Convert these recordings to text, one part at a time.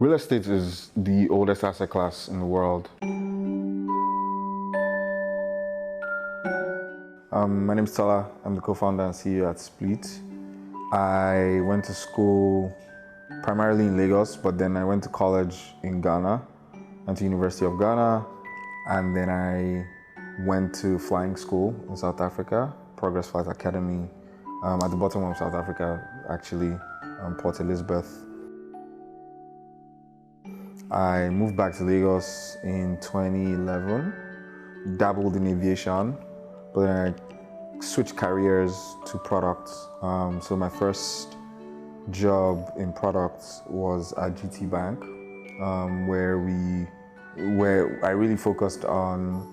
Real estate is the oldest asset class in the world. My name is Tola. I'm the co-founder and CEO at Spleet. I went to school primarily in Lagos, but then I went to college in Ghana, went to University of Ghana, and then I went to flying school in South Africa, Progress Flight Academy, at the bottom of South Africa, actually, Port Elizabeth. I moved back to Lagos in 2011, dabbled in aviation, but then I switched careers to products. So my first job in products was at GT Bank, where I really focused on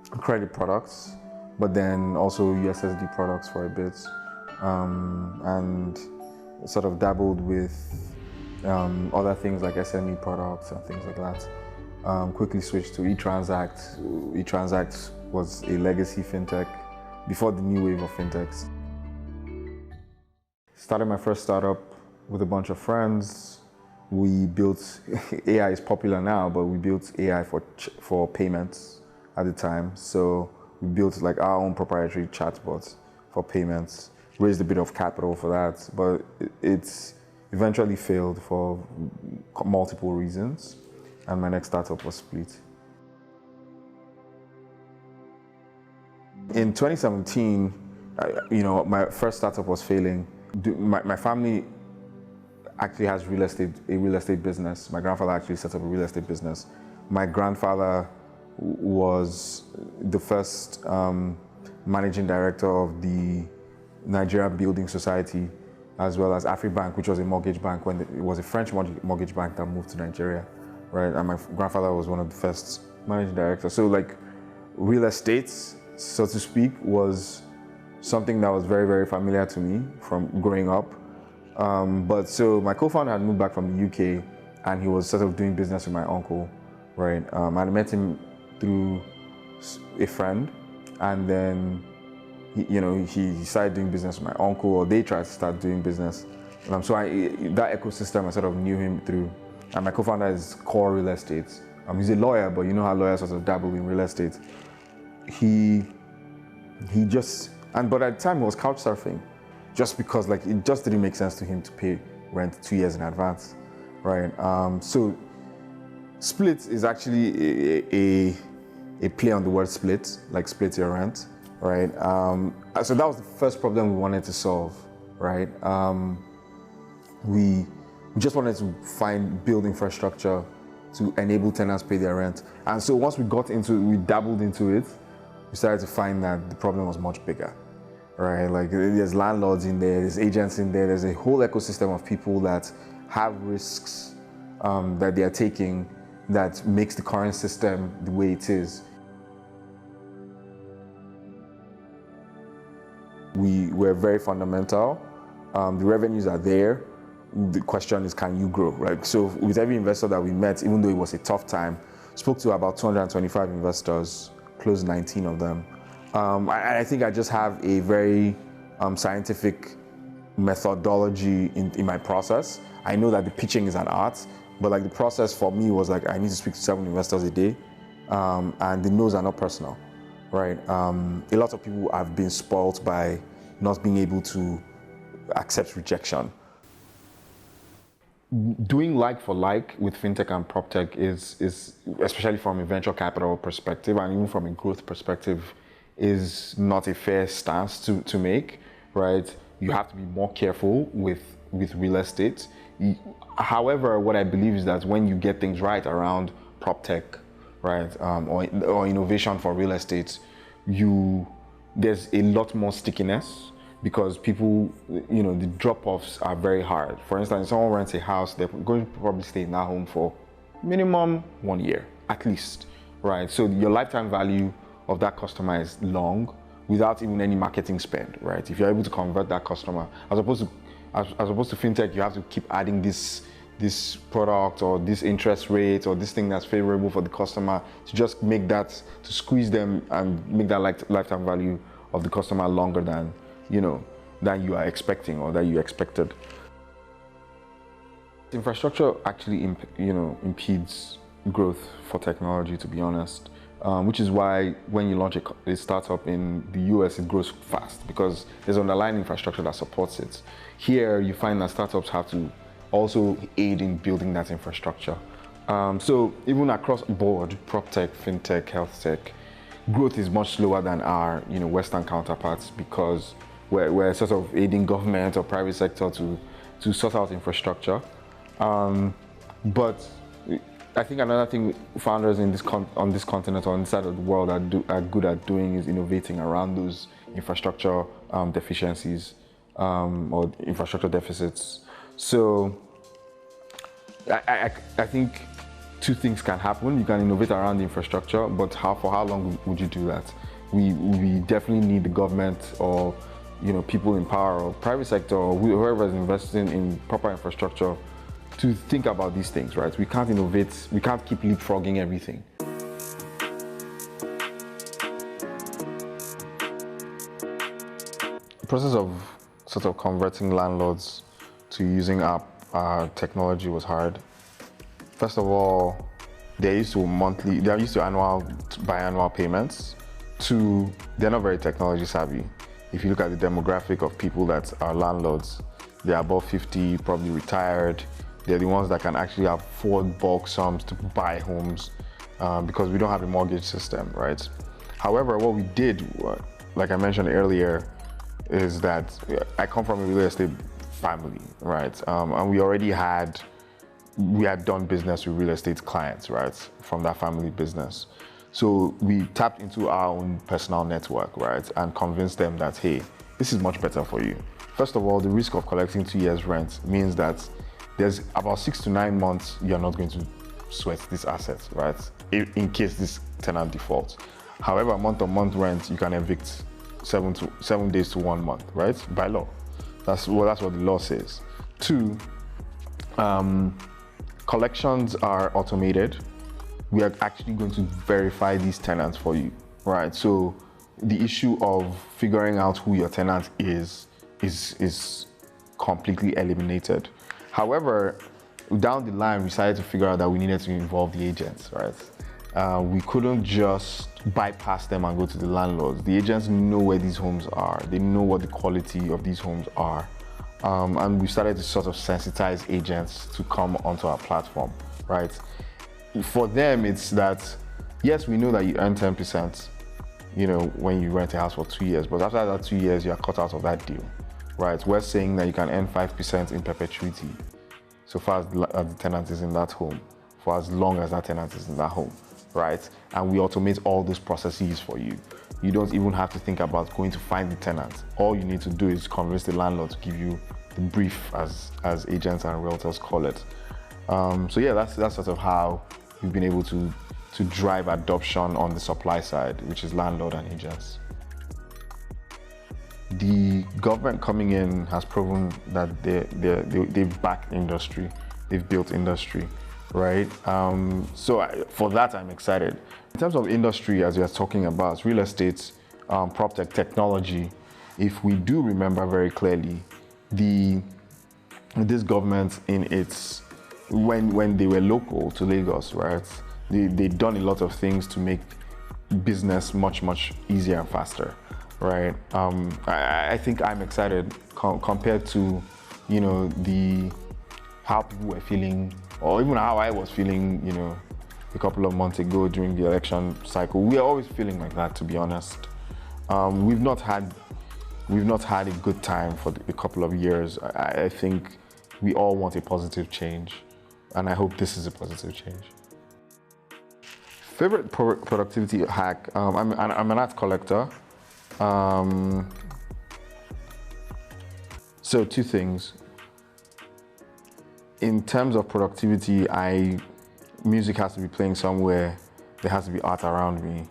credit products, but then also USSD products for a bit, and sort of dabbled with other things like SME products and things like that. Quickly switched to eTransact. eTransact was a legacy fintech before the new wave of fintechs. Started my first startup with a bunch of friends. We built, AI is popular now, but we built AI for payments at the time. So we built like our own proprietary chatbots for payments, raised a bit of capital for that, but it's eventually failed for multiple reasons, and my next startup was Spleet. In 2017, my first startup was failing. My family actually has a real estate business. My grandfather actually set up a real estate business. My grandfather was the first managing director of the Nigeria Building Society, as well as Afribank, which was a mortgage bank when it was a French mortgage bank that moved to Nigeria, right? And my grandfather was one of the first managing directors. So like real estate, so to speak, was something that was very, very familiar to me from growing up. But so my co-founder had moved back from the UK, and he was sort of doing business with my uncle, right? I met him through a friend, and then he started doing business with my uncle, or they tried to start doing business. So that ecosystem, I sort of knew him through. And my co-founder is core real estate. He's a lawyer, but you know how lawyers sort of dabble in real estate. But at the time he was couch surfing, just because like it just didn't make sense to him to pay rent 2 years in advance, right? So Split is actually a play on the word split, like split your rent. Right, so that was the first problem we wanted to solve, right? We just wanted to build infrastructure to enable tenants pay their rent. And so once we dabbled into it, we started to find that the problem was much bigger, right? Like there's landlords in there, there's agents in there, there's a whole ecosystem of people that have risks that they are taking that makes the current system the way it is. We're very fundamental. The revenues are there. The question is, can you grow, right? So with every investor that we met, even though it was a tough time, spoke to about 225 investors, closed 19 of them. I think I just have a very scientific methodology in my process. I know that the pitching is an art, but like the process for me was like, I need to speak to 7 investors a day, and the no's are not personal. Right, a lot of people have been spoiled by not being able to accept rejection. Doing like for like with fintech and PropTech is especially from a venture capital perspective and even from a growth perspective, is not a fair stance to make, right? You have to be more careful with real estate. However, what I believe is that when you get things right around PropTech, right, or innovation for real estate, there's a lot more stickiness because people, the drop-offs are very hard. For instance, if someone rents a house, they're going to probably stay in that home for minimum 1 year, at least, right? So your lifetime value of that customer is long without even any marketing spend, right? If you're able to convert that customer, as opposed to fintech, you have to keep adding this product or this interest rate or this thing that's favorable for the customer to just make that, to squeeze them and make that lifetime value of the customer longer than you are expecting or that you expected. Infrastructure actually, impedes growth for technology, to be honest. Which is why when you launch a startup in the US, it grows fast because there's underlying infrastructure that supports it. Here, you find that startups have to also aid in building that infrastructure. So even across the board, PropTech, FinTech, Health Tech, growth is much slower than our Western counterparts because we're sort of aiding government or private sector to sort out infrastructure. But I think another thing founders on this continent or on this side of the world are good at doing is innovating around those infrastructure deficiencies or infrastructure deficits. So I think two things can happen. You can innovate around the infrastructure, but for how long would you do that? We definitely need the government or people in power or private sector or whoever is investing in proper infrastructure to think about these things, right? We can't innovate, we can't keep leapfrogging everything. The process of sort of converting landlords to using our technology was hard. First of all, they're used to biannual payments. Two, they're not very technology savvy. If you look at the demographic of people that are landlords, they're above 50, probably retired. They're the ones that can actually afford bulk sums to buy homes because we don't have a mortgage system, right? However, what we did, like I mentioned earlier, is that I come from a real estate family, right? And we had done business with real estate clients, right, from that family business. So we tapped into our own personal network, right, and convinced them that, hey, this is much better for you. First of all, the risk of collecting 2 years' rent means that there's about 6 to 9 months you're not going to sweat this asset, right, in case this tenant defaults. However, month-on-month rent, you can evict 7 days to 1 month, right, by law. That's what the law says. Two, collections are automated. We are actually going to verify these tenants for you, right? So the issue of figuring out who your tenant is completely eliminated. However, down the line, we decided to figure out that we needed to involve the agents, right? We couldn't just bypass them and go to the landlords. The agents know where these homes are. They know what the quality of these homes are. And we started to sort of sensitize agents to come onto our platform, right? For them, it's that, yes, we know that you earn 10%, when you rent a house for 2 years, but after that 2 years, you're cut out of that deal, right? We're saying that you can earn 5% in perpetuity, so far as the tenant is in that home, for as long as that tenant is in that home, right? And we automate all those processes for you. You don't even have to think about going to find the tenant. All you need to do is convince the landlord to give you the brief, as agents and realtors call it. So yeah, that's sort of how we've been able to drive adoption on the supply side, which is landlord and agents. The government coming in has proven that they've backed industry, they've built industry, right? So for that, I'm excited. In terms of industry, as we are talking about, real estate, PropTech technology, if we do remember very clearly, this government when they were local to Lagos, right? They'd done a lot of things to make business much, much easier and faster, right? I think I'm excited compared to, how people were feeling, or even how I was feeling, a couple of months ago during the election cycle. We are always feeling like that, to be honest. We've not had a good time for a couple of years. I think we all want a positive change, and I hope this is a positive change. Favorite productivity hack? I'm an art collector. So two things. In terms of productivity, music has to be playing somewhere. There has to be art around me.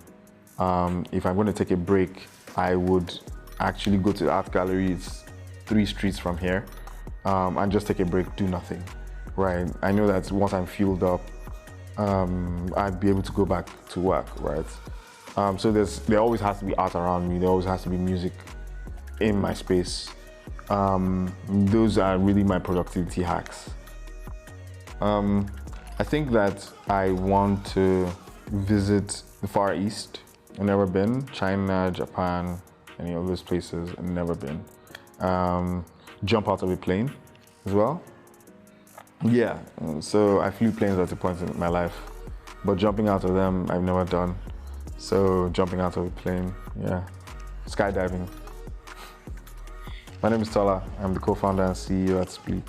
If I'm going to take a break, I would actually go to the art gallery. It's 3 streets from here, and just take a break, do nothing, right? I know that once I'm fueled up, I'd be able to go back to work, right? So there always has to be art around me. There always has to be music in my space. Those are really my productivity hacks. I think that I want to visit the Far East. I've never been. China, Japan, any of those places, I've never been. Jump out of a plane as well. Yeah, so I flew planes at a point in my life, but jumping out of them, I've never done. So jumping out of a plane, yeah. Skydiving. My name is Tola. I'm the co-founder and CEO at Spleet.